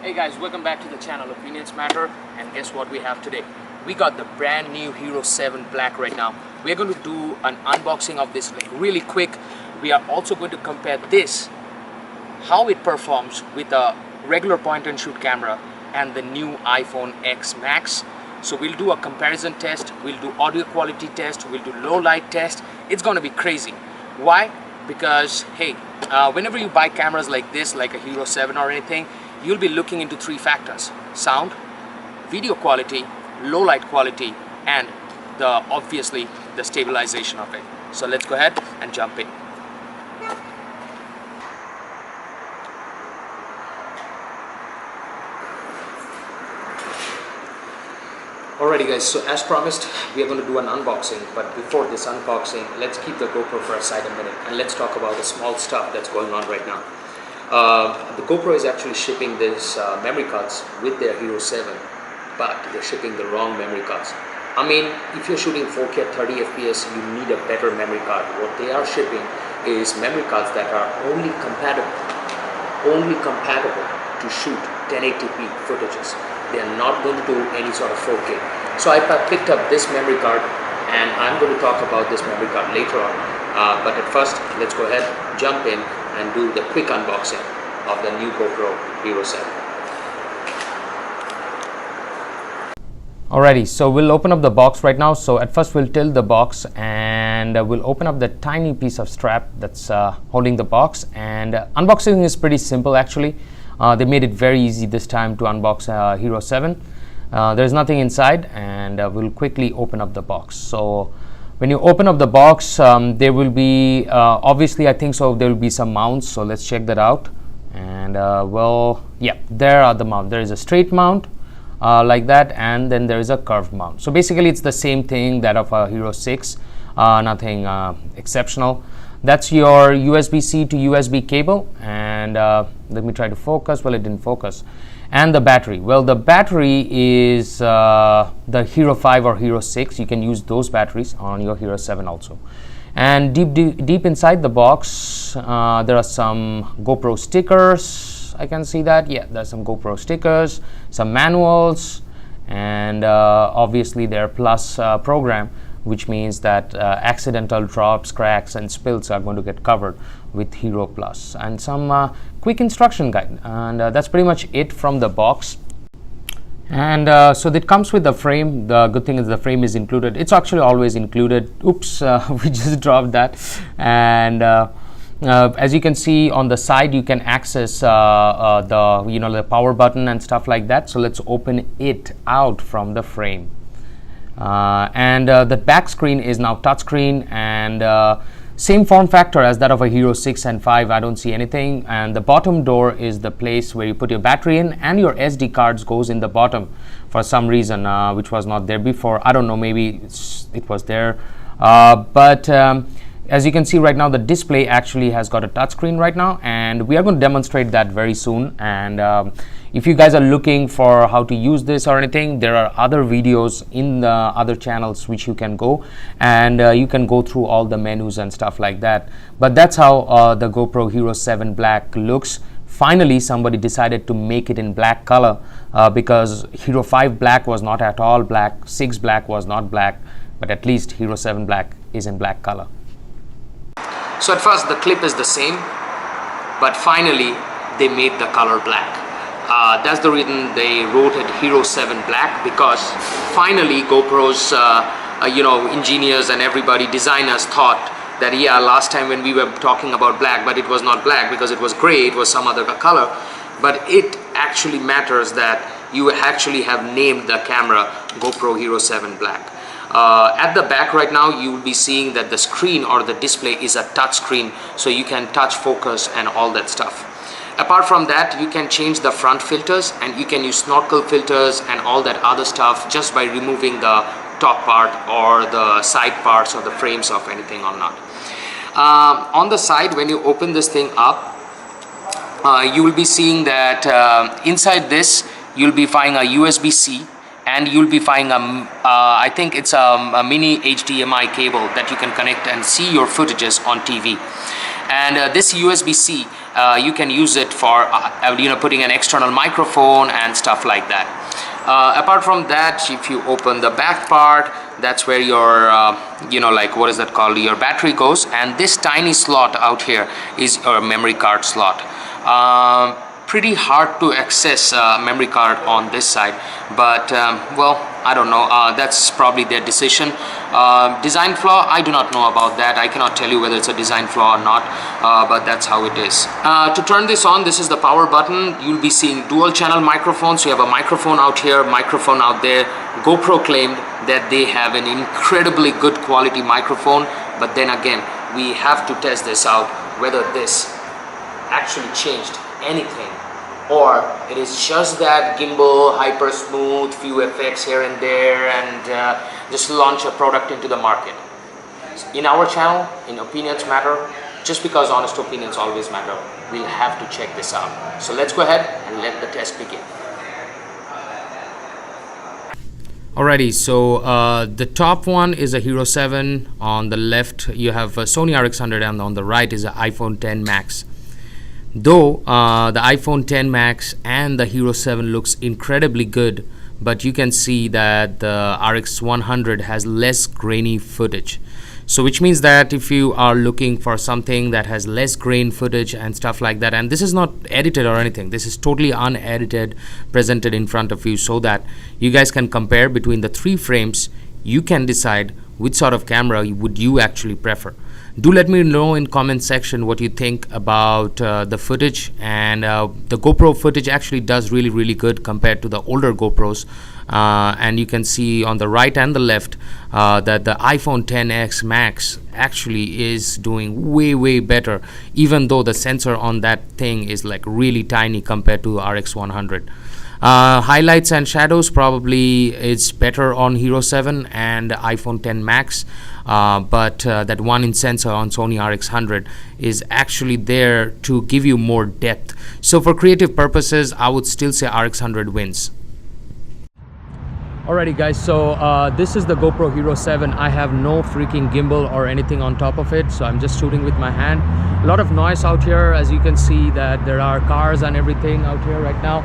Hey guys, welcome back to the channel Opinions Matter, and guess what we have today? We got the brand new Hero 7 Black right now. We're going to do an unboxing of this really quick. We are also going to compare this, how it performs with a regular point and shoot camera and the new iPhone X Max. So we'll do a comparison test, we'll do audio quality test, we'll do low light test. It's going to be crazy. Why? Because hey, whenever you buy cameras like this, like a Hero 7 or anything, you'll be looking into three factors: sound, video quality, low light quality, and obviously the stabilization of it. So let's go ahead and jump in. Alrighty guys, so as promised, we are going to do an unboxing, but before this unboxing, let's keep the GoPro for aside a minute and let's talk about the small stuff that's going on right now. The GoPro is actually shipping these memory cards with their Hero 7, but they're shipping the wrong memory cards. I mean, if you're shooting 4K at 30 FPS, you need a better memory card. What they are shipping is memory cards that are only compatible to shoot 1080p footages. They are not going to do any sort of 4K. So I picked up this memory card, and I'm going to talk about this memory card later on. But at first, let's go ahead, jump in, and do the quick unboxing of the new GoPro Hero 7. Alrighty, so we'll open up the box right now. So at first we'll tilt the box and we'll open up the tiny piece of strap that's holding the box. And unboxing is pretty simple actually. They made it very easy this time to unbox Hero 7. There's nothing inside, and we'll quickly open up the box. So when you open up the box, there will be, obviously I think so, there will be some mounts. So let's check that out. And well, yeah, there are the mounts. There is a straight mount like that, and then there is a curved mount. So basically it's the same thing that of a Hero 6, nothing exceptional. That's your USB-C to USB cable, and let me try to focus. Well, it didn't focus. And the battery. Well, the battery is the Hero 5 or Hero 6. You can use those batteries on your Hero 7 also. And deep inside the box, there are some GoPro stickers. I can see that. Yeah, there's some GoPro stickers, some manuals, and obviously their Plus program, which means that accidental drops, cracks, and spills are going to get covered with Hero Plus, and some quick instruction guide. And that's pretty much it from the box. And so that comes with the frame. The good thing is the frame is included. It's actually always included. Oops, we just dropped that. And as you can see on the side, you can access the power button and stuff like that. So let's open it out from the frame. And the back screen is now touchscreen, and same form factor as that of a Hero 6 and 5. I don't see anything. And the bottom door is the place where you put your battery in, and your SD cards goes in the bottom for some reason, which was not there before. I don't know, maybe it was there. But as you can see right now, the display actually has got a touchscreen right now, and we are going to demonstrate that very soon. And if you guys are looking for how to use this or anything, there are other videos in the other channels which you can go, and you can go through all the menus and stuff like that. But that's how the GoPro Hero 7 Black looks. Finally, somebody decided to make it in black color, because Hero 5 Black was not at all black, 6 Black was not black, but at least Hero 7 Black is in black color. So at first the clip is the same, but finally they made the color black. That's the reason they wrote it Hero 7 Black, because finally GoPro's engineers and everybody, designers, thought that yeah, last time when we were talking about black, but it was not black because it was gray, it was some other color. But it actually matters that you actually have named the camera GoPro Hero 7 Black. At the back right now, you will be seeing that the screen or the display is a touch screen, so you can touch focus and all that stuff. Apart from that, you can change the front filters, and you can use snorkel filters and all that other stuff just by removing the top part or the side parts or the frames of anything or not. On the side, when you open this thing up, you will be seeing that inside this you'll be finding a USB-C and you'll be finding I think it's a mini HDMI cable that you can connect and see your footages on TV. And this USB-C, you can use it for putting an external microphone and stuff like that. Apart from that, if you open the back part, that's where your what is that called, your battery goes, and this tiny slot out here is your memory card slot. Pretty hard to access memory card on this side, but well, I don't know, that's probably their decision. Design flaw, I do not know about that. I cannot tell you whether it's a design flaw or not, but that's how it is. To turn this on, this is the power button. You'll be seeing dual channel microphones. You have a microphone out here, microphone out there. GoPro claimed that they have an incredibly good quality microphone, but then again, we have to test this out, whether this actually changed anything, or it is just that gimbal, hyper smooth, few effects here and there, and just launch a product into the market. In our channel, in opinions matter, just because honest opinions always matter, we'll have to check this out. So let's go ahead and let the test begin. Alrighty, so the top one is a Hero 7. On the left you have a Sony RX100, and on the right is an iPhone X Max. Though the iPhone X Max and the Hero 7 looks incredibly good, but you can see that the RX100 has less grainy footage. So which means that if you are looking for something that has less grain footage and stuff like that, and this is not edited or anything, this is totally unedited, presented in front of you so that you guys can compare between the 3 frames, you can decide which sort of camera would you actually prefer. Do let me know in comment section what you think about the footage, and the GoPro footage actually does really good compared to the older GoPros, and you can see on the right and the left that the iPhone X Max actually is doing way better, even though the sensor on that thing is like really tiny compared to RX100. Highlights and shadows probably is better on Hero 7 and iPhone X Max, but that 1-inch sensor on Sony RX100 is actually there to give you more depth. So for creative purposes, I would still say RX100 wins. Alrighty guys, so this is the GoPro Hero 7. I have no freaking gimbal or anything on top of it, so I'm just shooting with my hand. A lot of noise out here, as you can see that there are cars and everything out here right now.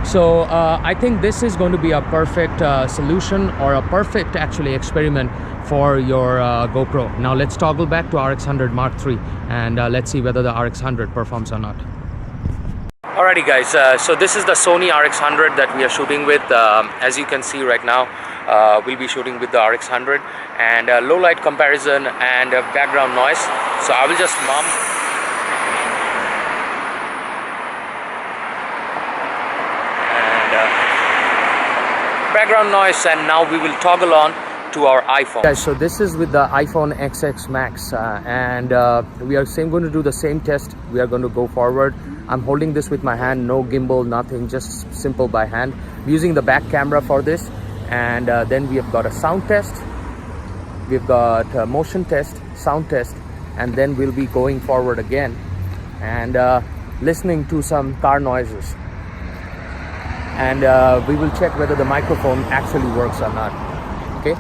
So I think this is going to be a perfect solution, or a perfect actually experiment for your GoPro. Now let's toggle back to RX100 Mark III, and let's see whether the RX100 performs or not. Alrighty guys, so this is the Sony RX100 that we are shooting with. As you can see right now, we'll be shooting with the RX100, and low light comparison and background noise. So I will just mum. Background noise, and now we will toggle on to our iPhone. Guys, so this is with the iPhone XX Max, and we are going to do the same test. We are going to go forward. I'm holding this with my hand, no gimbal, nothing, just simple by hand. I'm using the back camera for this, and then we have got a sound test, we've got a motion test, sound test, and then we'll be going forward again and listening to some car noises. And we will check whether the microphone actually works or not. Okay.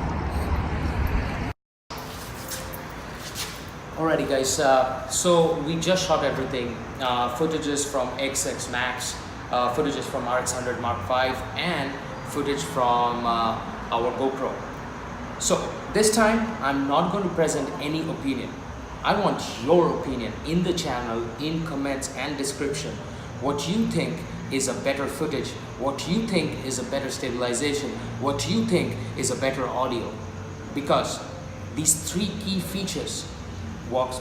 Alrighty guys, so we just shot everything. Footages from XX Max, footages from RX100 Mark V, and footage from our GoPro. So this time I'm not going to present any opinion. I want your opinion in the channel, in comments and description. What you think is a better footage, what you think is a better stabilization, what you think is a better audio, because these 3 key features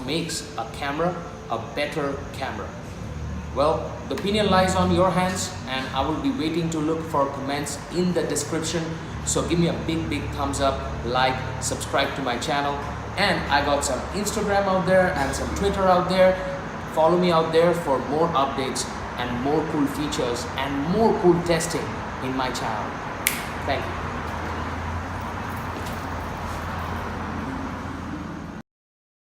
makes a camera a better camera. Well, the opinion lies on your hands, and I will be waiting to look for comments in the description. So give me a big thumbs up, like, subscribe to my channel, and I got some Instagram out there and some Twitter out there. Follow me out there for more updates and more cool features and more cool testing in my channel. Thank you.